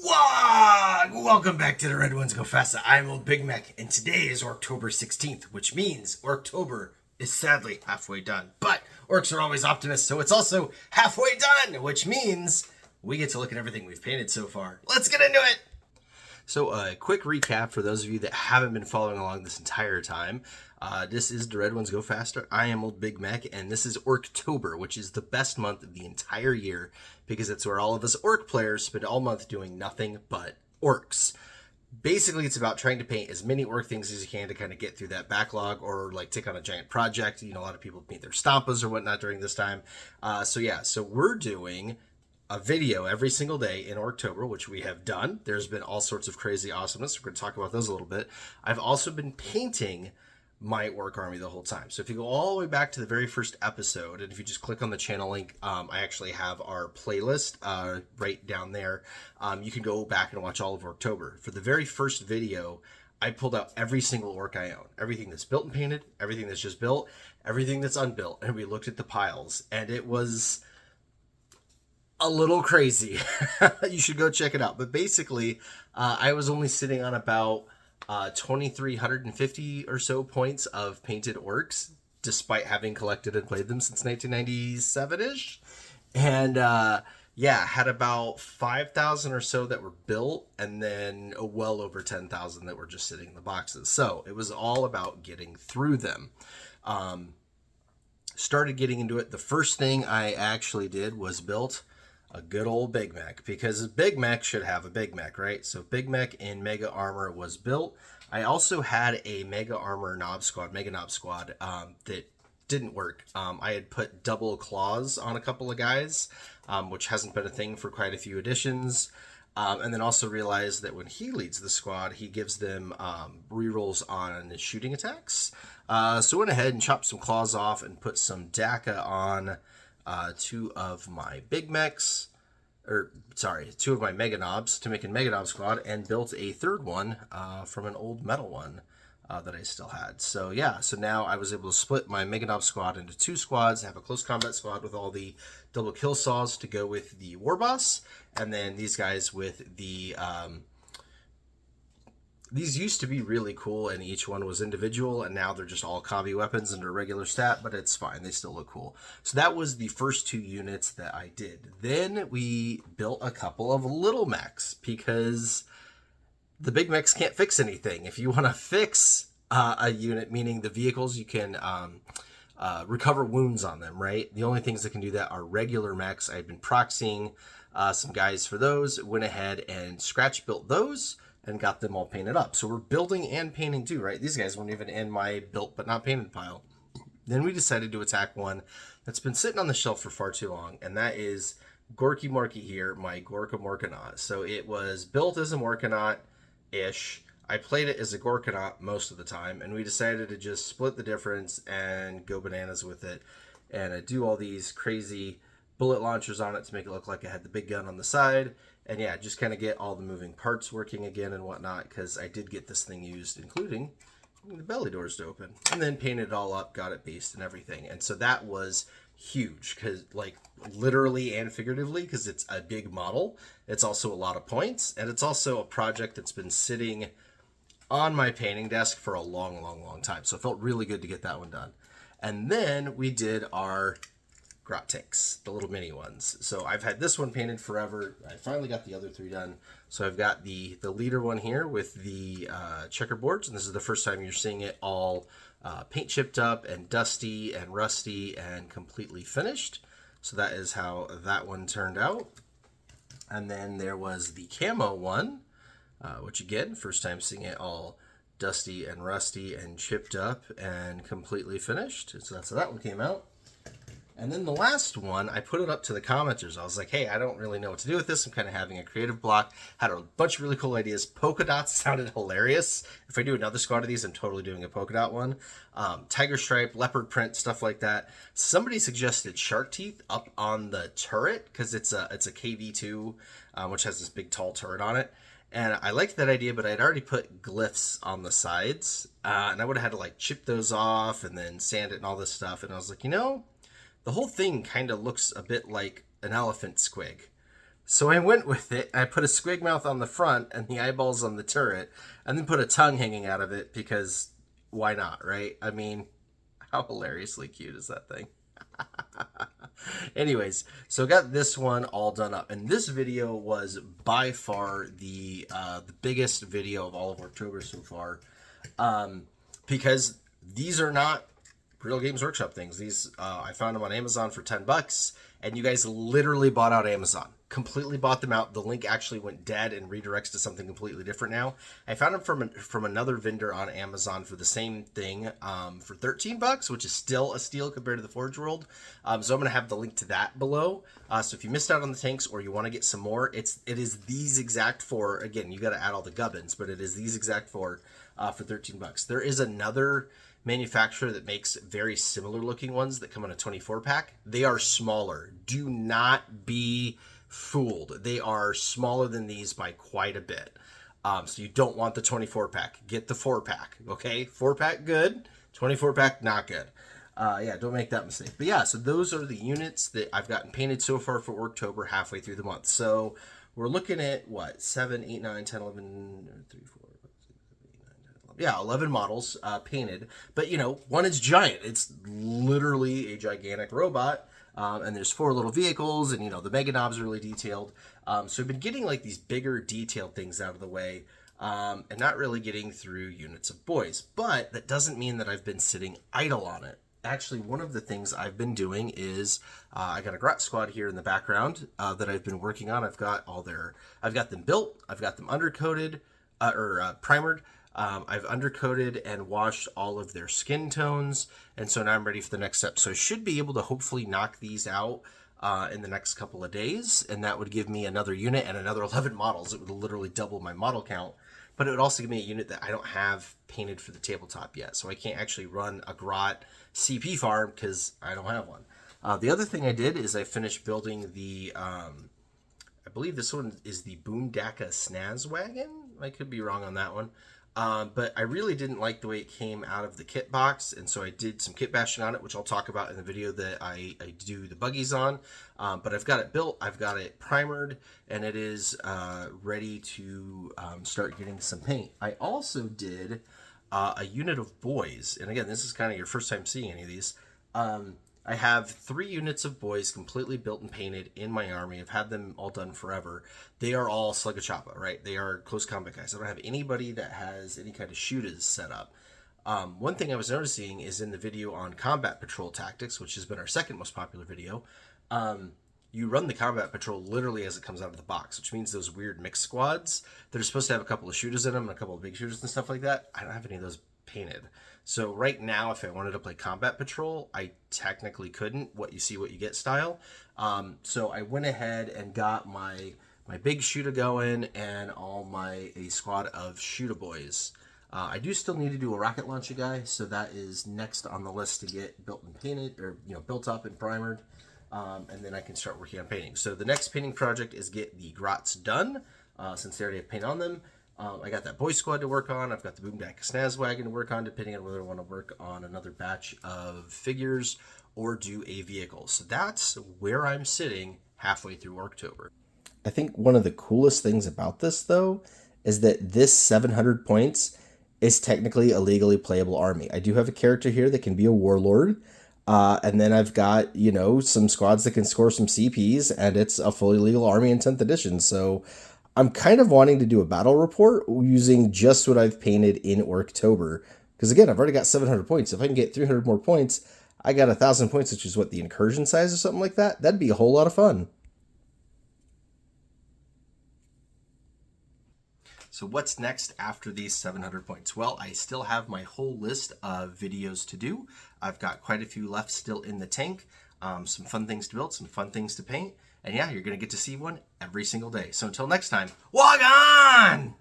Welcome back to the Red Ones Go Faster. I'm old Big Mek, and today is Orktober 16th, which means Orktober is sadly halfway done. But orcs are always optimists, so it's also halfway done, which means we get to look at everything we've painted so far. Let's get into it! So a quick recap for those of you that haven't been following along this entire time. This is the Red Ones Go Faster. I am old Big Mek, and this is Orktober, which is the best month of the entire year because it's where all of us orc players spend all month doing nothing but orcs. Basically, it's about trying to paint as many orc things as you can to kind of get through that backlog or like take on a giant project. You know, a lot of people paint their stampas or whatnot during this time. So we're doing a video every single day in Orktober, which we have done. There's been all sorts of crazy awesomeness. We're going to talk about those a little bit. I've also been painting my orc army the whole time. So if you go all the way back to the very first episode, and if you just click on the channel link, I actually have our playlist right down there. You can go back and watch all of Orktober. For the very first video, I pulled out every single orc I own. Everything that's built and painted, everything that's just built, everything that's unbuilt. And we looked at the piles, and it was a little crazy. You should go check it out. But basically, I was only sitting on about 2,350 or so points of painted orcs, despite having collected and played them since 1997-ish. And had about 5,000 or so that were built, and then well over 10,000 that were just sitting in the boxes. So it was all about getting through them. Started getting into it. The first thing I actually did was built a good old Big Mek, because Big Mek should have a Big Mek, right? So Big Mek in Mega Armor was built. I also had a Mega Armor Mega Knob Squad that didn't work. I had put double claws on a couple of guys, which hasn't been a thing for quite a few editions. And then also realized that when he leads the squad, he gives them rerolls on shooting attacks. So went ahead and chopped some claws off and put some DACA on two of my Mega Knobs to make a Mega Knob squad, and built a third one from an old metal one that I still had. So now I was able to split my Mega Knob squad into two squads, have a close combat squad with all the double kill saws to go with the war boss, and then these guys with the these used to be really cool, and each one was individual, and now they're just all combi weapons and a regular stat, but it's fine. They still look cool. So that was the first two units that I did. Then we built a couple of little mechs, because the big mechs can't fix anything. If you want to fix a unit, meaning the vehicles, you can recover wounds on them, right? The only things that can do that are regular mechs. I had been proxying some guys for those, went ahead and scratch built those, and got them all painted up. So we're building and painting too, right? These guys weren't even in my built but not painted pile. Then we decided to attack one that's been sitting on the shelf for far too long, and that is Gorky Morky here, my Gorka Morkanaut. So it was built as a Morkanaut-ish. I played it as a Gorkanaut most of the time, and we decided to just split the difference and go bananas with it, and do all these crazy bullet launchers on it to make it look like I had the big gun on the side. And yeah, just kind of get all the moving parts working again and whatnot, because I did get this thing used, including the belly doors to open. And then painted it all up, got it based and everything. And so that was huge, because like literally and figuratively, because it's a big model. It's also a lot of points, and it's also a project that's been sitting on my painting desk for a long, long, long time. So it felt really good to get that one done. And then we did our grot tanks, the little mini ones. So I've had this one painted forever. I finally got the other three done. So I've got the leader one here with the checkerboards, and this is the first time you're seeing it all paint chipped up and dusty and rusty and completely finished. So that is how that one turned out. And then there was the camo one, which again, first time seeing it all dusty and rusty and chipped up and completely finished. So that's how that one came out. And then the last one, I put it up to the commenters. I was like, hey, I don't really know what to do with this. I'm kind of having a creative block. Had a bunch of really cool ideas. Polka dots sounded hilarious. If I do another squad of these, I'm totally doing a polka dot one. Tiger stripe, leopard print, stuff like that. Somebody suggested shark teeth up on the turret, because it's a KV2, which has this big tall turret on it. And I liked that idea, but I'd already put glyphs on the sides. And I would have had to like chip those off and then sand it and all this stuff. And I was like, the whole thing kind of looks a bit like an elephant squig. So I went with it. I put a squig mouth on the front and the eyeballs on the turret, and then put a tongue hanging out of it because why not, right? I mean, how hilariously cute is that thing? Anyways, so got this one all done up, and this video was by far the biggest video of all of October so far, because these are not Real Games Workshop things. These I found them on Amazon for $10, and you guys literally bought out Amazon. Completely bought them out. The link actually went dead and redirects to something completely different now. I found them from another vendor on Amazon for the same thing for $13, which is still a steal compared to the Forge World. So I'm going to have the link to that below. So if you missed out on the tanks or you want to get some more, it is these exact four. Again, you got to add all the gubbins, but it is these exact four for $13. There is another manufacturer that makes very similar looking ones that come in a 24 pack. They are smaller. Do not be fooled. They are smaller than these by quite a bit. So you don't want the 24 pack. Get the 4 pack. Okay, 4 pack good, 24 pack not good. Yeah, don't make that mistake. But yeah, so those are the units that I've gotten painted so far for Orktober, halfway through the month. So we're looking at what, 7, 8, 9, 10, 11, 3, 4. Yeah, 11 models painted, but you know, one is giant. It's literally a gigantic robot, and there's 4 little vehicles, and you know, the mega knobs are really detailed. So I've been getting like these bigger detailed things out of the way, and not really getting through units of boys, but that doesn't mean that I've been sitting idle on it. Actually, one of the things I've been doing is I got a Grot squad here in the background that I've been working on. I've got them built, I've got them undercoated, primered. I've undercoated and washed all of their skin tones, and so now I'm ready for the next step. So I should be able to hopefully knock these out in the next couple of days, and that would give me another unit and another 11 models. It would literally double my model count, but it would also give me a unit that I don't have painted for the tabletop yet, so I can't actually run a Grot CP farm because I don't have one. The other thing I did is I finished building the, I believe this one is the Boondaka Snaz Wagon. I could be wrong on that one. But I really didn't like the way it came out of the kit box, and so I did some kit bashing on it, which I'll talk about in the video that I do the buggies on. But I've got it built, I've got it primered, and it is ready to start getting some paint. I also did a unit of boys, and again, this is kind of your first time seeing any of these. I have 3 units of boys completely built and painted in my army. I've had them all done forever. They are all Slugachapa, right? They are close combat guys. I don't have anybody that has any kind of shooters set up. One thing I was noticing is in the video on combat patrol tactics, which has been our second most popular video, you run the combat patrol literally as it comes out of the box, which means those weird mixed squads that are supposed to have a couple of shooters in them and a couple of big shooters and stuff like that. I don't have any of those painted. So right now, if I wanted to play combat patrol, I technically couldn't. What you see, what you get style. So I went ahead and got my big shooter going and a squad of shooter boys. I do still need to do a rocket launcher guy, so that is next on the list to get built and painted, or built up and primered, and then I can start working on painting. So the next painting project is get the Grots done, since they already have paint on them. I got that boy squad to work on. I've got the Boondaka Snaz Wagon to work on, depending on whether I want to work on another batch of figures or do a vehicle. So that's where I'm sitting halfway through Orktober. I think one of the coolest things about this, though, is that this 700 points is technically a legally playable army. I do have a character here that can be a warlord, and then I've got, some squads that can score some CPs, and it's a fully legal army in 10th edition. So I'm kind of wanting to do a battle report using just what I've painted in Orktober. Because again, I've already got 700 points. If I can get 300 more points, I got 1,000 points, which is what, the incursion size or something like that? That'd be a whole lot of fun. So what's next after these 700 points? Well, I still have my whole list of videos to do. I've got quite a few left still in the tank. Some fun things to build, some fun things to paint. And yeah, you're going to get to see one every single day. So until next time, walk on!